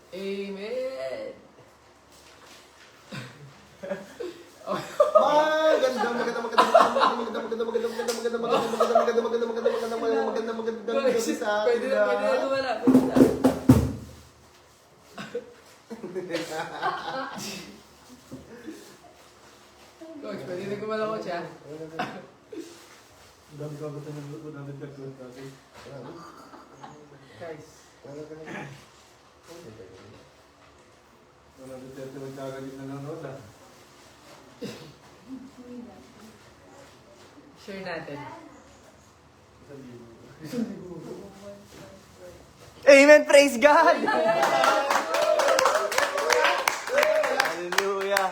Amen. Pwede na wala. Coach, pwede na gumala ko siya. Dami ka ba ng luto namin dagdag natin? Guys. Wala Duterte magkagalit na nanonood ah. Share natin. Amen! Praise God! Hallelujah!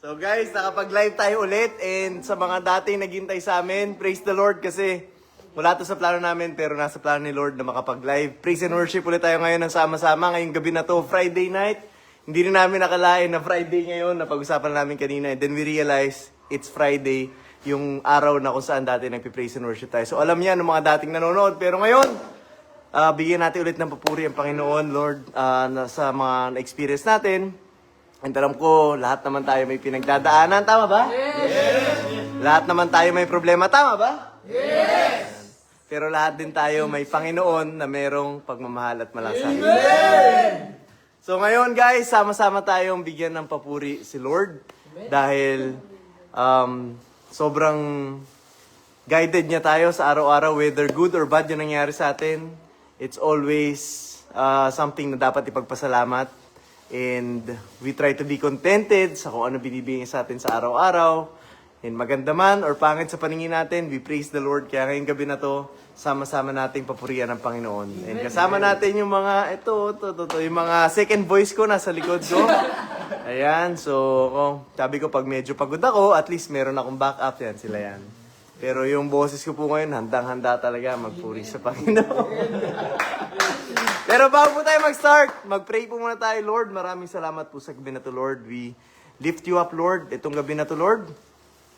So guys, nakapag-live tayo ulit and sa mga dating naghintay sa amin, praise the Lord kasi wala to sa plano namin pero nasa plano ni Lord na makapag-live. Praise and worship ulit tayo ngayon ng sama-sama ngayong gabi na to, Friday night. Hindi rin namin nakalain na Friday ngayon, napag-usapan namin kanina and then we realize it's Friday, yung araw na kung saan dati nagpi-praise and worship tayo. So alam niya ng mga dating nanonood pero ngayon, bigyan natin ulit ng papuri ang Panginoon, Lord, sa mga na-experience natin. And alam ko, lahat naman tayo may pinagdadaanan. Tama ba? Yes! Lahat naman tayo may problema. Tama ba? Yes! Pero lahat din tayo may Panginoon na merong pagmamahal at malasakit. Amen! So ngayon guys, sama-sama tayong bigyan ng papuri si Lord. Dahil sobrang guided niya tayo sa araw-araw, whether good or bad yung nangyari sa atin. It's always something na dapat ipagpasalamat. And we try to be contented sa kung ano binibigay sa atin sa araw-araw. And maganda man or pangit sa paningin natin, we praise the Lord. Kaya ngayong gabi na to, sama-sama nating papurihan ng Panginoon. And kasama natin yung mga, ito, yung mga second voice ko nasa likod ko. Ayan, so sabi ko pag medyo pagod ako, at least meron akong backup yan, sila yan. Pero yung boses ko po ngayon, handang-handa talaga magpuri sa Panginoon. Pero bago po tayo mag-start, mag-pray po muna tayo, Lord. Maraming salamat po sa gabi na to, Lord. We lift you up, Lord, itong gabi na to, Lord.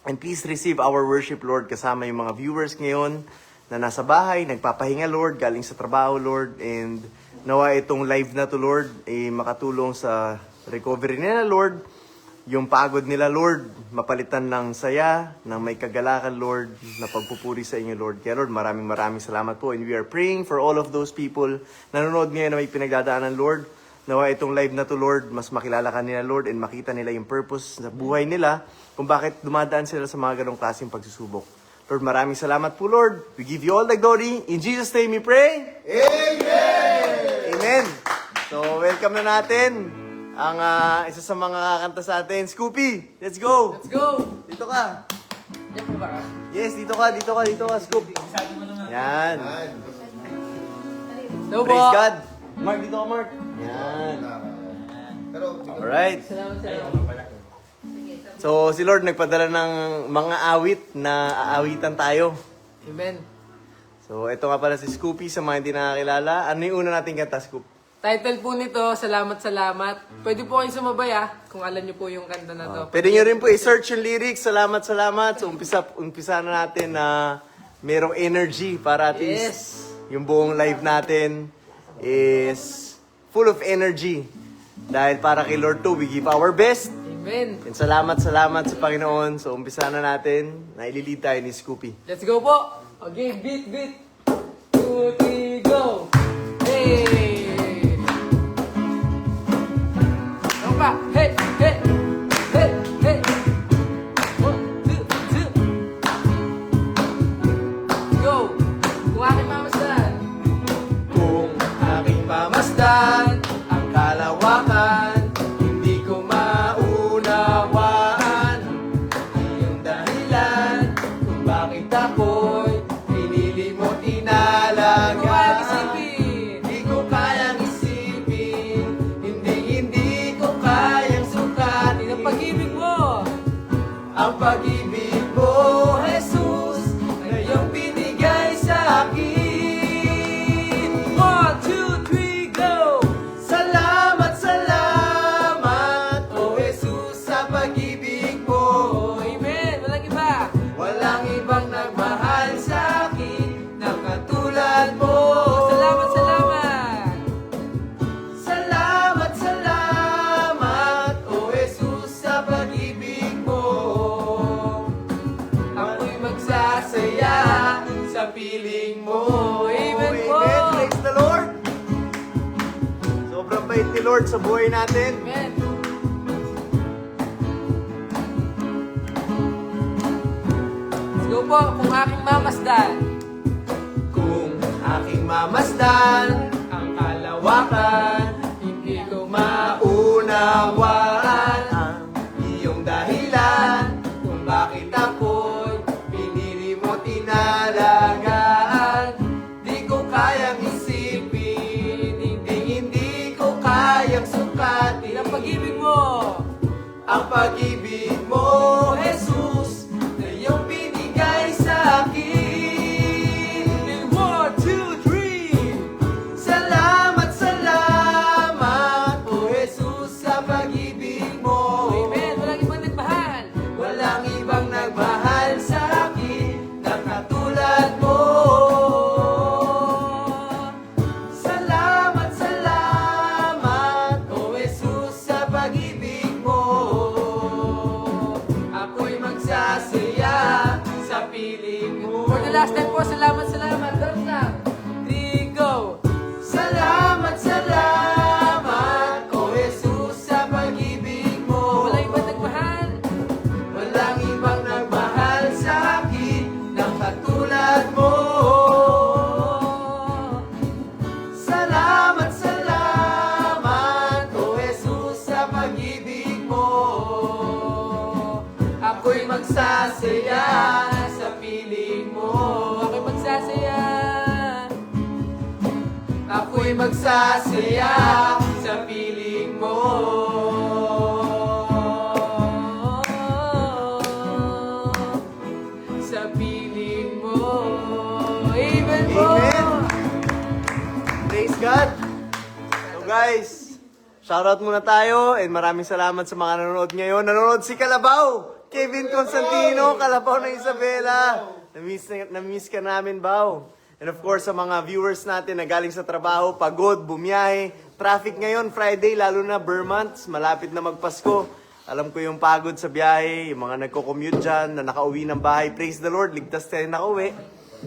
And please receive our worship, Lord, kasama yung mga viewers ngayon na nasa bahay, nagpapahinga, Lord, galing sa trabaho, Lord. And nawa itong live na to, Lord, makatulong sa recovery nila, Lord. Yung pagod nila, Lord, mapalitan ng saya, ng may kagalakan, Lord, na pagpupuri sa inyo, Lord. Kaya, Lord, maraming salamat po. And we are praying for all of those people na nanonood ngayon na may pinagdadaanan, Lord. Nawa itong live na to, Lord, mas makilala ka nila, Lord, and makita nila yung purpose sa buhay nila kung bakit dumadaan sila sa mga ganong klaseng pagsusubok. Lord, maraming salamat po, Lord. We give you all the glory. In Jesus' name we pray. Amen! Amen! So, welcome na natin ang isa sa mga kakanta sa atin, Scoopy. Let's go! Let's go! Dito ka. Diyan mo ba? Yes, dito ka, Scoop. Yan. Hello po! Praise God. Mark, dito ka, Mark. Yan. Alright. Salamat. So, si Lord nagpadala ng mga awit na aawitan tayo. Amen. So, ito nga pala si Scoopy sa mga hindi nakakilala. Ano yung una nating kanta, Scoop? Title po nito, Salamat. Pwede po kayong sumabay kung alam niyo po yung kanta na to. Pwede nyo rin po i-search yung lyrics. Salamat. So, umpisa na natin na merong energy para at least yung buong live natin is full of energy. Dahil para kay Lord to, we give our best. Amen. And salamat sa Panginoon. So, umpisa na natin na ililid tayo ni Scoopy. Let's go po! Okay, beat. 2, 3, go! Hey! Ano pa? Hey! 1, 2, 3. Go! Kung aking mamasdan. Kung aking mamasdan ang kalawakan, hindi ko maunawaan yung dahilan kung bakit ako'y pinili mo Kung aking inalagaan. isipin. Di ko napakabait ni Lord sa buhay natin. Amen. Let's go po, kung aking mamasdan. Kung aking mamasdan Ang kalawakan, hindi ko maunawaan ang iyong dahilan kung bakit ako'y pinili mo tinalagaan. Di ko kayang isipin, hindi ko kayang sukatin ang pag-ibig mo. ang pag-ibig mo, Jesus, na iyong binigay sa akin. 1, 2, 3. Salamat, salamat, O Jesus, sa pag-ibig mo. Amen. Walang ibang nagmahal. Walang ibang nagmahal sa akin na katulad mo. Salamat, salamat, O Jesus, sa pag-ibig mo. Ako'y magsasaya sa piling mo. For the last time po, salamat, salamat. Drum lang. 3, go. Salamat, salamat, O Jesus, sa pag-ibig mo. Walang ibang nagmahal. Walang ibang nagmahal sa akin ng katulad mo. Salamat, salamat, O Jesus, sa pag-ibig mo. Ako'y magsasaya sa piling mo. Ako'y magsasaya. Ako'y magsasaya sa piling mo. Sa piling mo. Amen po. Amen. Praise God. So guys, shoutout muna tayo and maraming salamat sa mga nanonood ngayon. Nanonood si Kalabaw, Kevin Constantino, Kalabaw ng Isabela. Na-miss ka namin, Baw. And of course, sa mga viewers natin na galing sa trabaho, pagod, bumiyahe, traffic ngayon, Friday, lalo na Vermont, malapit na magpasko. Alam ko yung pagod sa biyahe, yung mga nagko-commute dyan, na nakauwi ng bahay. Praise the Lord, ligtas tayo nakauwi.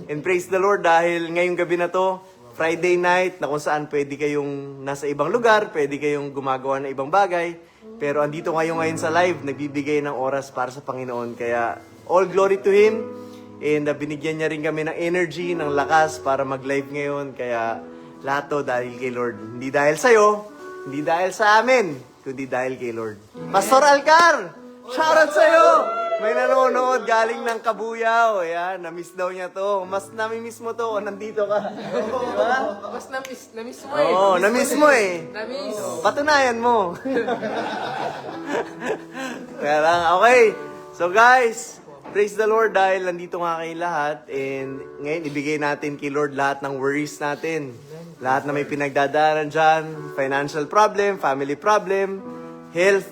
And praise the Lord dahil ngayong gabi na to, Friday night, na kung saan pwede kayong nasa ibang lugar, pwede kayong gumagawa ng ibang bagay. Pero andito kayo ngayon sa live, nagbibigay ng oras para sa Panginoon. Kaya all glory to Him. And binigyan niya rin kami ng energy, ng lakas para mag-live ngayon. Kaya lahat to dahil kay Lord. Hindi dahil sa'yo, hindi dahil sa amin, kundi dahil kay Lord. Pastor Alcar, shoutout sa'yo! May nanonood galing ng Kabuyaw. Ayan, na-miss daw niya to. Mas nami-miss mo to kung nandito ka. Diba? Mas na-miss mo eh. Oo, na-miss mo eh. Na-miss. Patunayan mo. Kaya lang, okay. So guys, praise the Lord dahil nandito nga kayo lahat. And ngayon, ibigay natin kay Lord lahat ng worries natin. Lahat na may pinagdadaanan dyan. Financial problem, family problem, health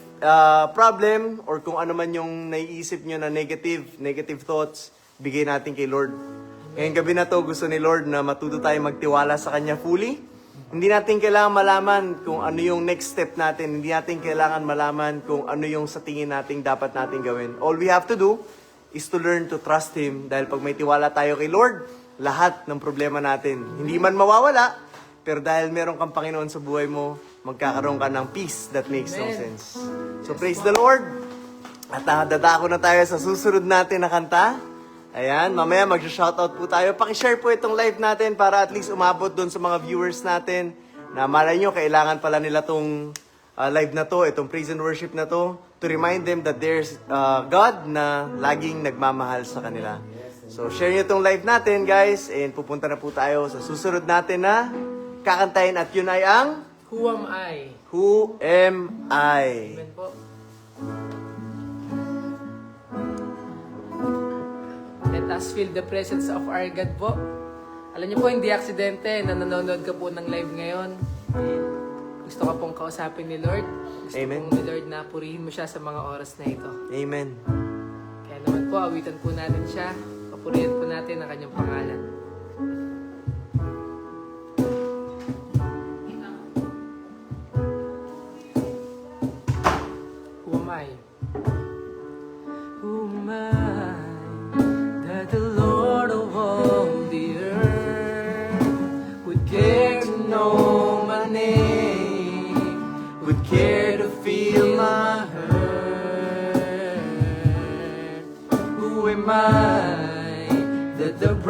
problem, or kung ano man yung naiisip nyo na negative thoughts, bigay natin kay Lord. Ngayong gabi na to, gusto ni Lord na matuto tayo magtiwala sa Kanya fully. Hindi natin kailangan malaman kung ano yung next step natin. Hindi natin kailangan malaman kung ano yung sa tingin natin dapat natin gawin. All we have to do is to learn to trust Him. Dahil pag may tiwala tayo kay Lord, lahat ng problema natin, hindi man mawawala, pero dahil meron kang Panginoon sa buhay mo, magkakaroon ka ng peace that makes no sense. So praise the Lord. At dadako na tayo sa susunod natin na kanta. Ayan, mamaya mag-shoutout po tayo. Pakishare po itong live natin para at least umabot doon sa mga viewers natin na malay nyo, kailangan pala nila itong live na to, itong praise and worship na to remind them that there's God na laging nagmamahal sa kanila. So share nyo itong live natin guys and pupunta na po tayo sa susunod natin na kakantahin at yun ay ang Who am I? Who Am I? Amen po. Let us feel the presence of our God po. Alam niyo po, hindi aksidente na nanonood ka po ng live ngayon. And gusto ka pong kausapin ni Lord. Gusto Amen. pong ni Lord na purihin mo siya sa mga oras na ito. Amen. Kaya naman po, awitan po natin siya. Papurihin po natin ang kanyang pangalan. Who am I? Who am I that the Lord of all the earth would care to know my name?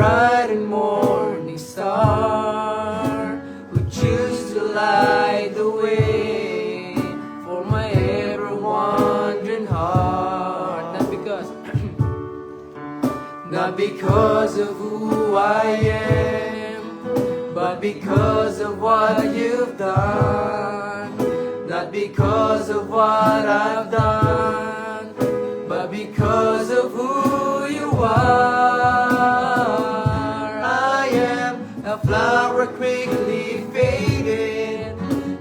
bright and morning star, who choose to light the way for my ever wandering heart. Not because of who I am, but because of what you've done. Not because of what I've done, but because of who you are. I am a flower quickly fading,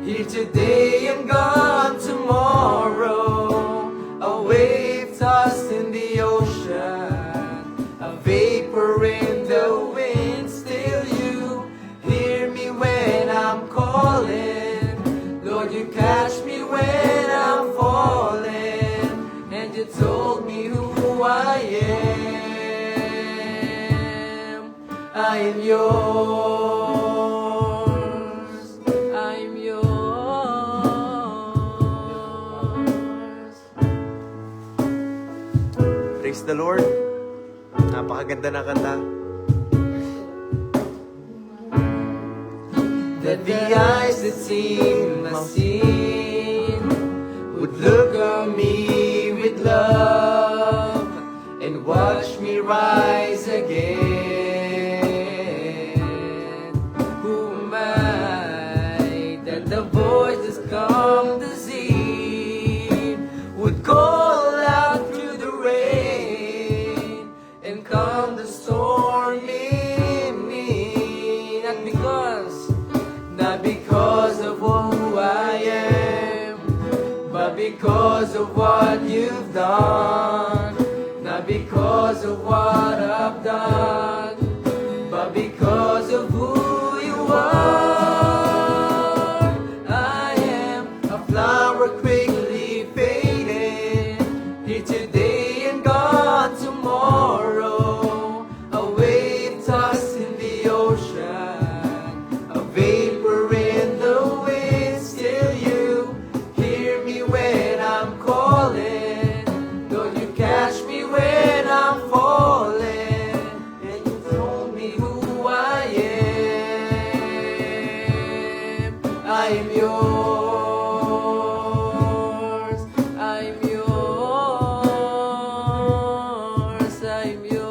here today and gone tomorrow. A wave tossed in the ocean, a vapor in the wind. Still you hear me when I'm calling. Lord, you catch me when I'm falling, and you told me who I am. I am yours. I am yours. Praise the Lord. Napakaganda na kanta. That the eyes that seem unseen would look on me with love and watch me rise again. Who am I that the voices come to see would call out through the rain and calm the storm in me? Not because of who I am, but because of what you've done. Not because of what I've done, but because of who you are. I am a flower quickly fading, here today and gone tomorrow. A wave tossed in the ocean, a vapor in the wind. Still you hear me when I'm calling. Lord, you catch me when I'm falling, and you told me who I am. I am yours. I am yours. I am yours.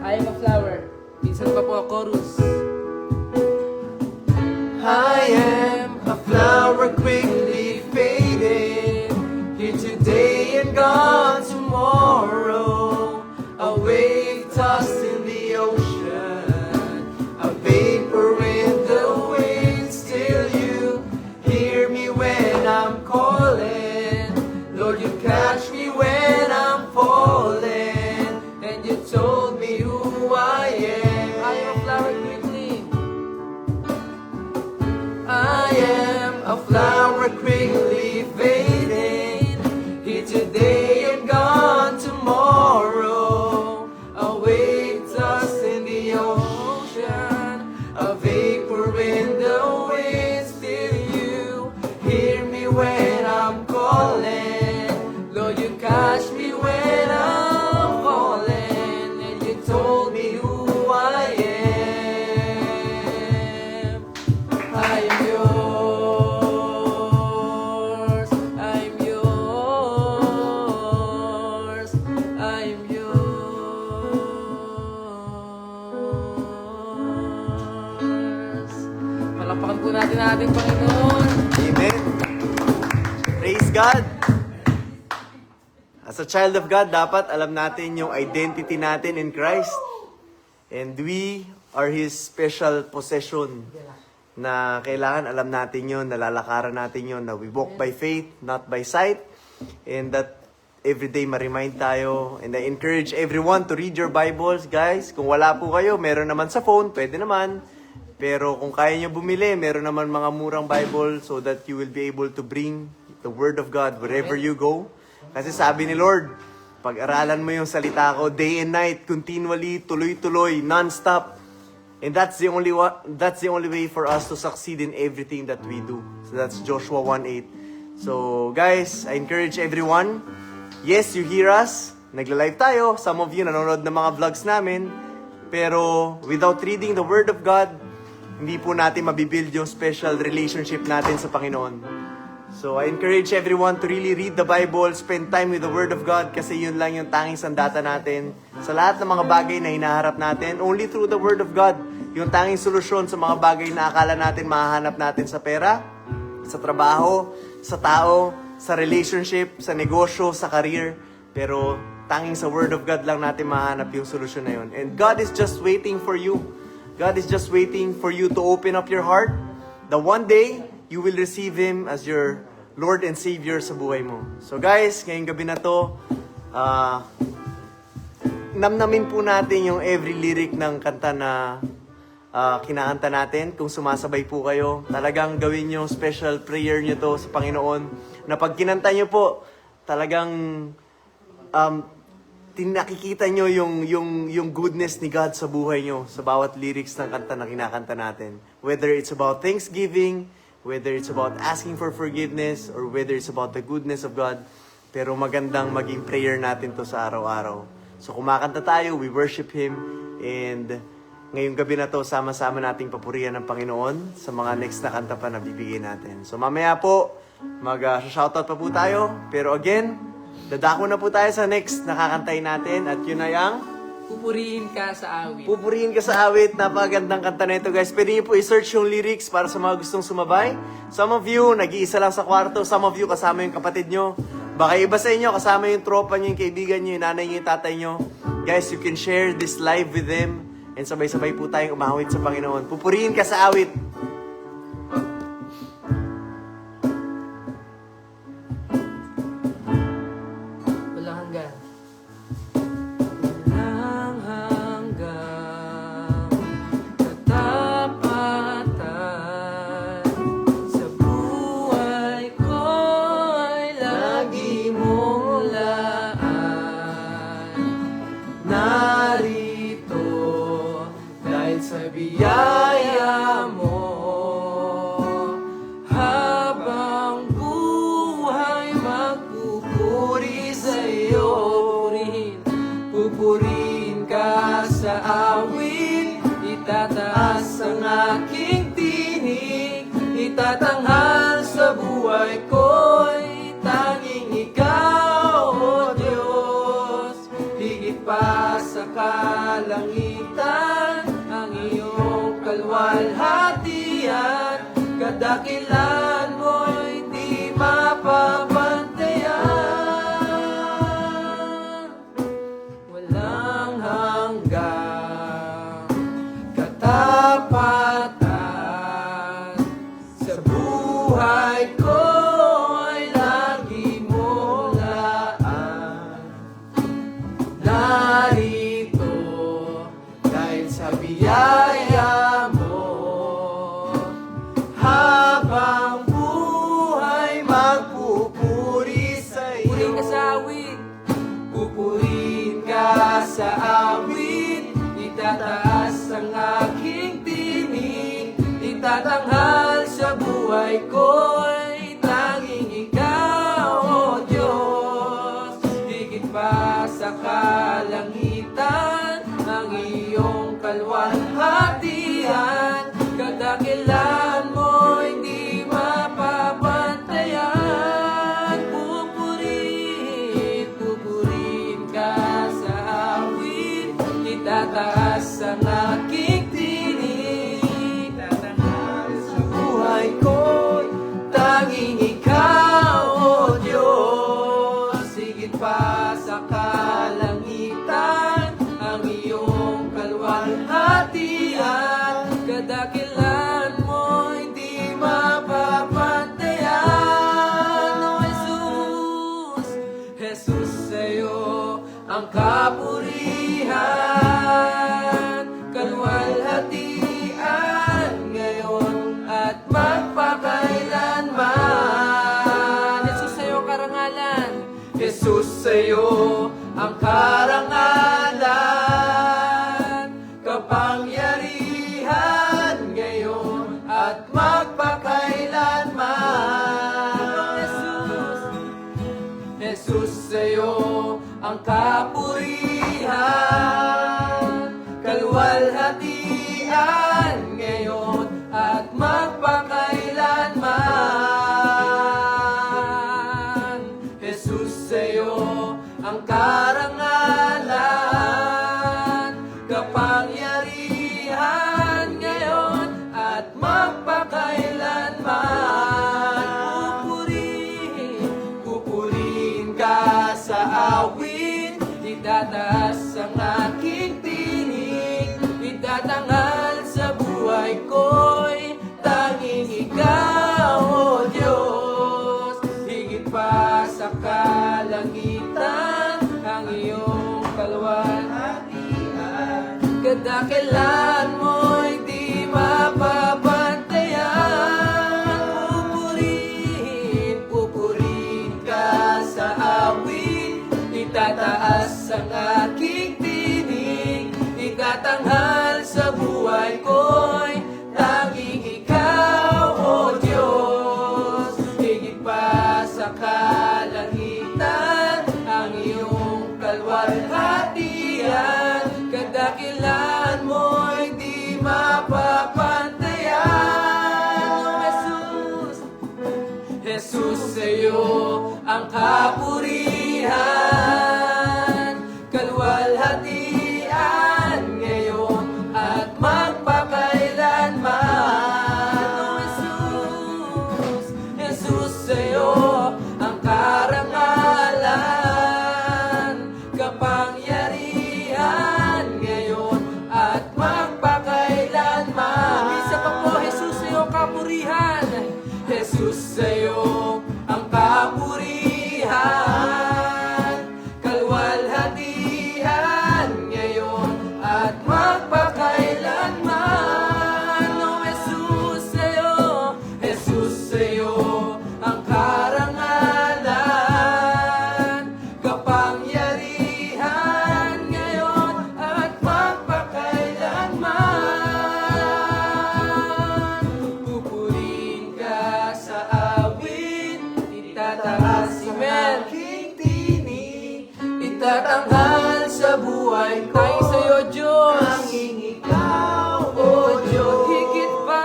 I am a flower. Minsan pa po chorus. I am a flower quickly fading, here today and gone tomorrow. A wave tossed in the ocean, a vapor in the wind. Still you hear me when I'm calling. Lord, you catch me when I'm falling, and you told me who I am. I am a flower quickly. I am a flower quickly fading, here today and gone tomorrow. A wave tossed in the ocean, a vapor in the wind. Still you hear me when I'm calling. Lord, you catch me when I'm falling, and you told me who I am. I am yours. I am yours. I am yours. Palakpakan po natin ang ating Panginoon. Amen. Praise God. As a child of God, dapat alam natin yung identity natin in Christ. And we are His special possession. Na kailangan alam natin yun, nalalakaran natin yun, na we walk by faith, not by sight. And that everyday ma-remind tayo. And I encourage everyone to read your Bibles, guys. Kung wala po kayo, meron naman sa phone, pwede naman. Pero kung kaya nyo bumili, meron naman mga murang Bible so that you will be able to bring the Word of God wherever you go. Kasi sabi ni Lord, pag-aralan mo yung salita ko day and night, continually, tuloy-tuloy, non-stop. And that's the only way for us to succeed in everything that we do. So that's Joshua 1:8. So guys, I encourage everyone. Yes, you hear us, nagla-live tayo. Some of you nanonood ng mga vlogs namin. Pero without reading the Word of God, hindi po natin mabibuild yung special relationship natin sa Panginoon. So I encourage everyone to really read the Bible, spend time with the Word of God kasi yun lang yung tanging sandata natin sa lahat ng mga bagay na hinaharap natin. Only through the Word of God, yung tanging solusyon sa mga bagay na akala natin mahahanap natin sa pera, sa trabaho, sa tao, sa relationship, sa negosyo, sa career. Pero tanging sa Word of God lang natin mahanap yung solusyon na yun. And God is just waiting for you. God is just waiting for you to open up your heart. The one day, you will receive Him as your Lord and Savior sa buhay mo. So guys, ngayong gabi na to, namnamin po natin yung every lyric ng kanta na kinakanta natin. Kung sumasabay po kayo, talagang gawin yung special prayer nyo to sa Panginoon. Na pag kinanta nyo po, talagang nakikita nyo yung goodness ni God sa buhay nyo, sa bawat lyrics ng kanta na kinakanta natin. Whether it's about thanksgiving, whether it's about asking for forgiveness, or whether it's about the goodness of God. Pero magandang maging prayer natin to sa araw-araw. So kumakanta tayo, we worship Him, and ngayong gabi na to, sama-sama nating papurihan ng Panginoon sa mga next na kanta pa na bibigay natin. So mamaya po, mag-shoutout pa po tayo. Pero again, dadako na po tayo sa next na kakantay natin, at yun ay ang Pupurihin ka sa awit. Pupurihin ka sa awit. Napakagandang kanta na ito, guys. Pwede niyo po i-search yung lyrics para sa mga gustong sumabay. Some of you, nag-iisa lang sa kwarto. Some of you, kasama yung kapatid nyo. Baka iba sa inyo, kasama yung tropa nyo, yung kaibigan nyo, yung nanay nyo, yung tatay nyo. Guys, you can share this live with them. And sabay-sabay po tayong umawit sa Panginoon. Pupurihin ka sa awit. Walang hanggan. Sa biyaya mo, habang buhay magpupuri sa'yo. Pupurihin ka sa awit, itataas ang aking tinig, itatanghal sa buhay ko'y tanging ikaw, O Diyos. Higit pa sa kalangitan, ang iyong kalwalhatian, kadakilan mo'y di mapapantayan. Walang hanggang katapatan sa buhay ko ay lagi mong laan. Narito dahil sa biyaya mo, habang buhay magpupuri sa'yo. Purihin ka sa awit. Pupurihin ka sa awit, itataas ang aking tinig, itatanghal sa buhay ko'y tanging ikaw, O Diyos. Higit pa sa kalangitan, ang iyong kalwalhatian, kadakilan mo hindi mapapantayan. Pupurihin ka sa awit, itataas ang aking tinig, itatanghal sa buhay ko'y tanging ikaw, O Diyos. Higit pa sa kalangitan, ang iyong kalwalhatian, kadakilan mo hindi mapapantayan. O Jesus, Jesus, sa'yo ang kapurihan, kalwalhatian, ngayon at magpakailanman. Jesus, sa'yo karangalan. Jesus, sa'yo ang karangalan, kapangyarihan, ngayon at magpakailanman. Jesus, Jesus, sa'yo ang ang kapurihan, kalwalhatian ngayon at magpakailanman. Jesus, Jesus sa'yo ang karangalan, kapangyarihan ngayon at magpakailanman. Isa pa po, Jesus sa'yo ang kapurihan. Jesus sa'yo ang kapurihan, kalwalhatian ngayon at magpakailanman. Oh, Jesus sa'yo, Jesus sa'yo ang karangalan, kapangyarihan ngayon at magpakailanman. Pupurihin ka sa awit, itataas si aking tinig, itatanghal sa buhay ko. Tayo sa'yo, Diyos, tanging ikaw, O Diyos, higit pa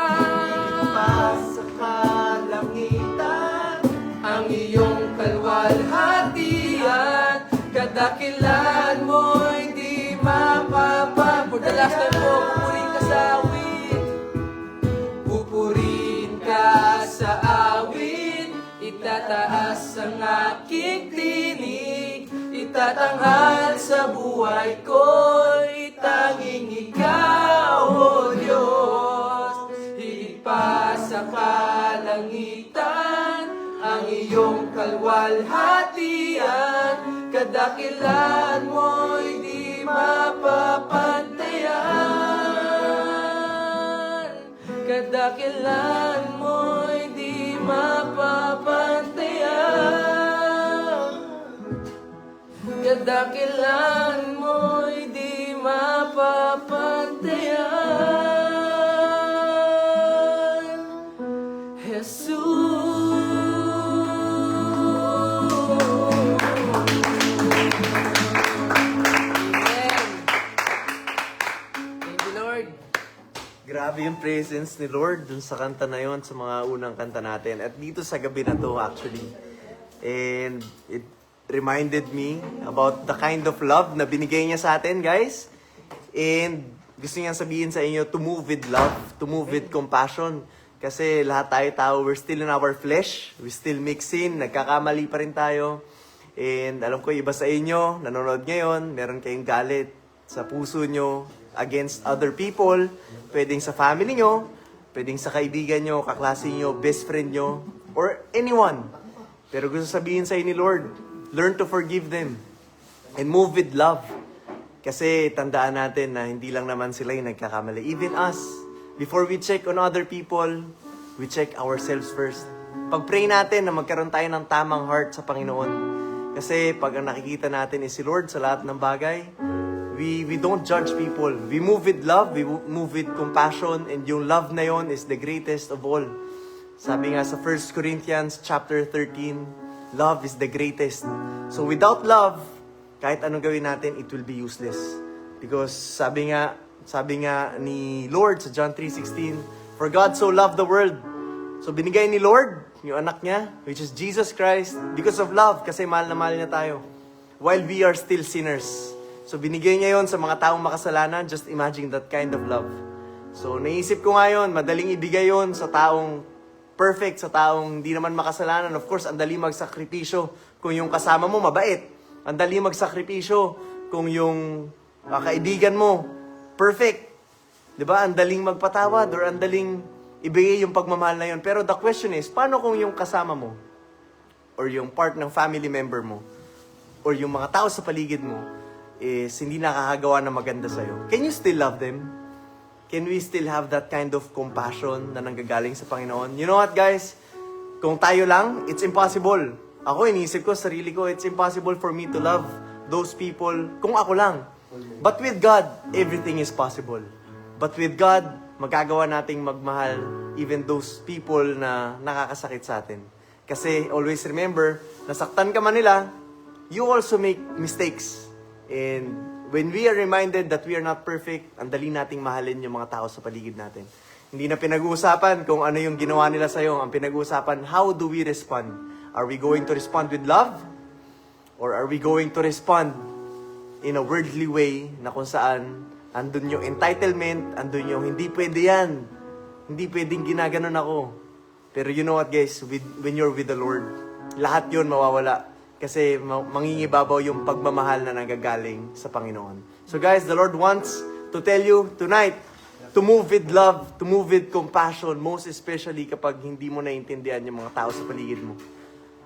Sa kalangitan, ang iyong kalwalhatian, kadakilan mo'y di mapapag. For the last time po, pupurihin ka sa awit. Pupurihin ka sa awit, itataas ang aking tinig, itatanghal sa buhay ko, tanging ikaw, O Diyos. Higit pa sa kalangitan, ang iyong kalwalhatian, kadakilan mo'y di mapapantayan. Kadakilan mo'y di mapapantayan. Kadakilan mo'y di mapapantayan. Jesus. Amen. Thank you, Lord. grabe yung presence ni Lord dun sa kanta na yon, sa mga unang kanta natin. At dito sa gabi na to actually. And it reminded me about the kind of love na binigay niya sa atin, guys. And gusto niya sabihin sa inyo to move with love, to move with compassion. Kasi lahat tayo tao, we're still in our flesh. We still mix in, nagkakamali pa rin tayo. And alam ko, iba sa inyo, nanonood ngayon, meron kayong galit sa puso nyo against other people. Pwedeng sa family nyo, pwedeng sa kaibigan nyo, kaklase nyo, best friend nyo, or anyone. Pero gusto sabihin sa inyo ni Lord, learn to forgive them and move with love. Kasi tandaan natin na hindi lang naman sila yung nagkakamali. Even us, before we check on other people, we check ourselves first. Pag-pray natin na magkaroon tayo ng tamang heart sa Panginoon. Kasi pag ang nakikita natin is si Lord sa lahat ng bagay, we don't judge people. We move with love, we move with compassion, and yung love na yon is the greatest of all. Sabi nga sa 1 Corinthians chapter 13, love is the greatest. So without love, kahit anong gawin natin, it will be useless. Because sabi nga ni Lord sa John 3:16, for God so loved the world. So binigay ni Lord yung anak niya, which is Jesus Christ, because of love, kasi mahal na mahal niya tayo. While we are still sinners. So binigay niya yon sa mga taong makasalanan. Just imagine that kind of love. So naisip ko ngayon, madaling ibigay yon sa taong perfect, sa taong hindi naman makasalanan. Of course, ang dali magsakripisyo kung yung kasama mo mabait. Ang dali magsakripisyo kung yung kaibigan mo perfect. 'Di ba? Ang daling magpatawad or ang daling ibigay yung pagmamahal na yon. Pero the question is, paano kung yung kasama mo or yung part ng family member mo or yung mga tao sa paligid mo is hindi nakakagawa ng maganda sa'yo? Can you still love them? Can we still have that kind of compassion na nanggagaling sa Panginoon? You know what, guys? Kung tayo lang, it's impossible. Ako, iniisip ko, sarili ko, it's impossible for me to love those people kung ako lang. But with God, everything is possible. But with God, magagawa nating magmahal even those people na nakakasakit sa atin. Kasi always remember, nasaktan ka man nila, you also make mistakes. And when we are reminded that we are not perfect, ang dali nating mahalin yung mga tao sa paligid natin. Hindi na pinag-uusapan kung ano yung ginawa nila sa'yo. Ang pinag-uusapan, how do we respond? Are we going to respond with love? Or are we going to respond in a worldly way na kung saan andun yung entitlement, andun yung hindi pwede yan. Hindi pwedeng ginaganon ako. Pero you know what guys, when you're with the Lord, lahat yun mawawala. Kasi mangingibabaw yung pagmamahal na nanggagaling sa Panginoon. So guys, the Lord wants to tell you tonight to move with love, to move with compassion, most especially kapag hindi mo naiintindihan yung mga tao sa paligid mo.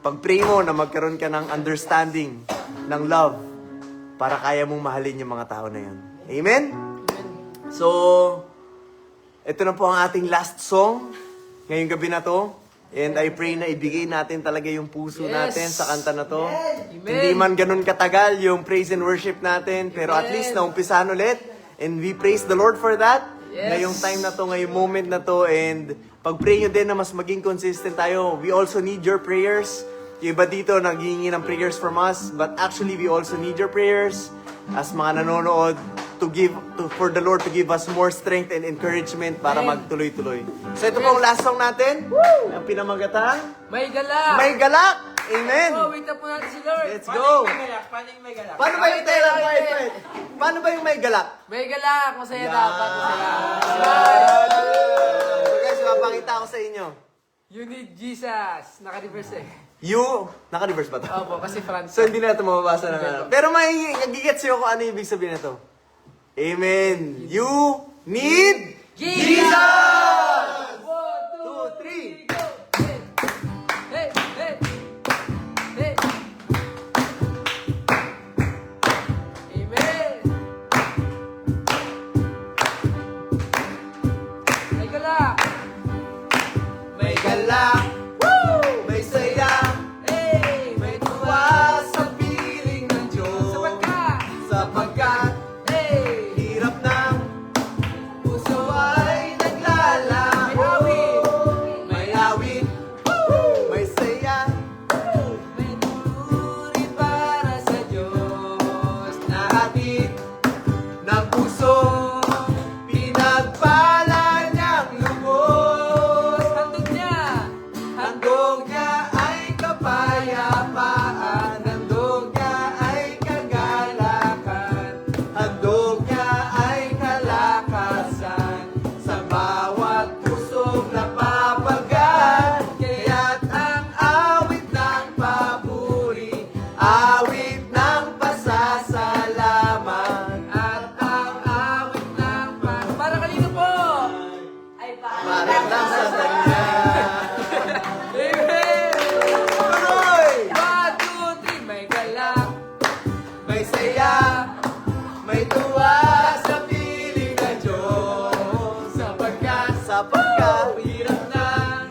Pag-pray mo na magkaroon ka ng understanding, ng love, para kaya mong mahalin yung mga tao na yun. Amen? So, ito na po ang ating last song ngayong gabi na to. And I pray na ibigay natin talaga yung puso natin sa kanta na to. Amen. Hindi man ganun katagal yung praise and worship natin, pero at least naumpisahan ulit. And we praise the Lord for that. Yes. Ngayong time na to, ngayong moment na to. And pag-pray nyo din na mas maging consistent tayo. We also need your prayers. Yung iba dito naghihingi ng prayers from us. But actually, we also need your prayers as mga nanonood for the Lord to give us more strength and encouragement para magtuloy-tuloy. So ito po ang last song natin. Ang pinamagatang May galak! May Galak! Amen! Oh, wait na po natin si Lord. Let's go! Paano yung may galak? Paano ba yung wait. Paano ba yung may galak? May galak! Masaya Yan. dapat. Masaya. So guys, mapakita ko sa inyo. You need Jesus. Naka-reverse eh. Naka-reverse ba to? Opo, kasi France. So hindi na ito mababasa ng ano. Pero may nagigets ko kung ano ibig sabihin na to. Amen. You need Jesus! 1, 2, 3. go! Hey! Hey! Hey! Amen! May galak! May galak, may saya, Hey! may tuwa sa piling ng Diyos. Sapagkat Hey! hirap ng puso ay May awit! may awit, may saya, May turi para sa Diyos. na hatid ng puso, pinagpala niyang lubos. Handog niya! Handog niya ay kapayapaan, handog niya ay kagalakan, handog niya ay kalakasan, sa bawat pusong napapagal. Kaya't ang awit ng papuri, awit ng pasasalamat, At ang awit ng para kanino po? para lang sa Kanya. Amen! Tuloy! 1, 2, 3, may galak! May saya, may tuwa sa piling ng Diyos. Sapagkat hirap ng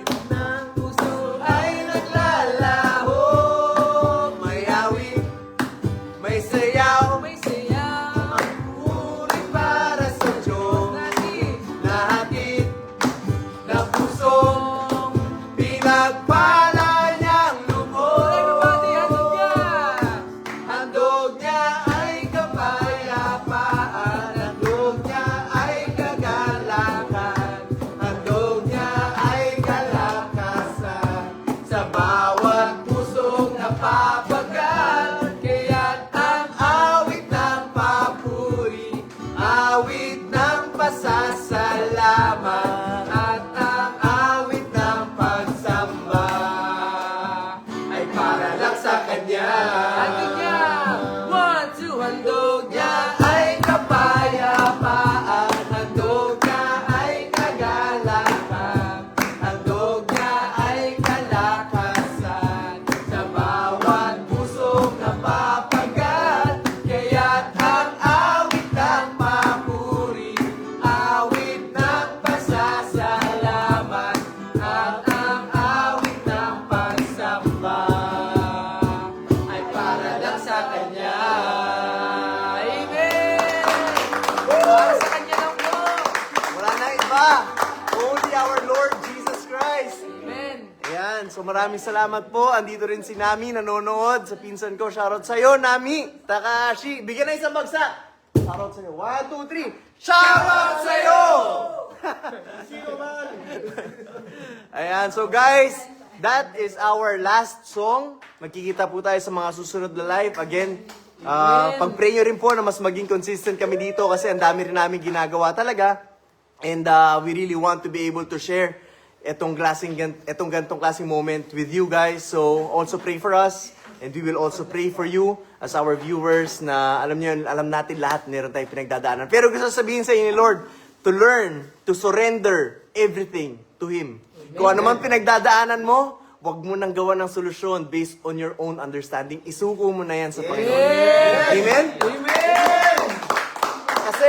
puso ay naglalaho. May awit, may sayaw, May sayaw! puri para sa Diyos. Natin! Nahatid ng pusong pinagpala niyang lubos. Handog niya! Handog niya ay kapayapaan, handog niya ay kagalakan, handog niya ay kalakasan, sa bawat pusong napapagal. Kaya't ang awit ng papuri, awit ng pasasalamat, at ang awit ng pagsamba ay para lang sa Kanya. Handog niya! 1, 2, handog niya! Ay kapayapaan, handog niya ay kagalakan, handog niya ay kalakasan, sa bawat pusong napapagal. Kaya't ang awit ng papuri, awit ng pasasalamat, at ang awit ng pagsamba ay para lang sa Kanya. Amen! Para sa kanya lang po! Wala na iba. Only our Lord Jesus Christ. Amen! Ayan, so maraming salamat po. Andito rin si Nami nanonood. Sa pinsan ko, shoutout sa'yo, Nami. Takashi, bigyan na isang bagsak. Shoutout sa'yo. 1, 2, 3. Shoutout sa'yo! Sino man? Ayan, so guys, that is our last song. Magkikita po tayo sa mga susunod na live. Again, pag-pray nyo rin po na mas maging consistent kami dito kasi ang dami rin namin ginagawa talaga. And we really want to be able to share etong gantong klaseng moment with you guys. So also pray for us. And we will also pray for you as our viewers na alam niyo, alam natin lahat meron tayong pinagdadaanan. Pero gusto sabihin sa inyo ni Lord, to learn, to surrender everything to Him. Kung ano man pinagdadaanan mo, wag mo nang gawa ng solusyon based on your own understanding. Isuko mo na yan sa Panginoon. Amen? Amen! Kasi,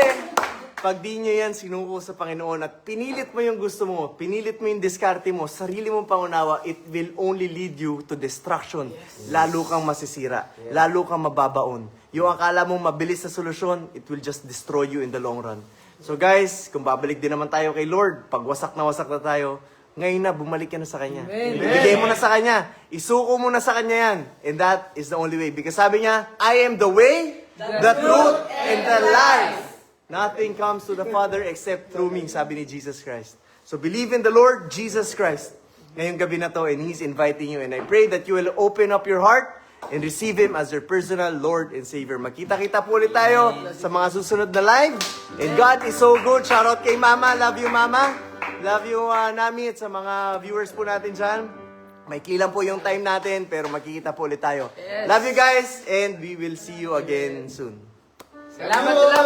pag di nyo yan sinuko sa Panginoon at pinilit mo yung gusto mo, pinilit mo yung diskarte mo, sarili mong pangunawa, it will only lead you to destruction. Lalo kang masisira. Lalo kang mababaon. Yung akala mong mabilis na solusyon, it will just destroy you in the long run. So guys, kung babalik din naman tayo kay Lord, pag wasak na tayo, ngayon na, bumalik ka na sa Kanya. Ibigay mo na sa Kanya. Isuko mo na sa Kanya yan. And that is the only way. Because sabi niya, I am the way, the truth, and the life. Nothing comes to the Father except through me, sabi ni Jesus Christ. So believe in the Lord Jesus Christ. Ngayong gabi na to, and He's inviting you. And I pray that you will open up your heart and receive Him as your personal Lord and Savior. Magkita-kita po ulit tayo sa mga susunod na live. And God is so good. Shout out kay Mama. Love you, Mama. Love you, Nami, at sa mga viewers po natin dyan. Maikli lang po yung time natin, pero magkikita po ulit tayo. Love you guys, and we will see you again soon. Salamat, salamat!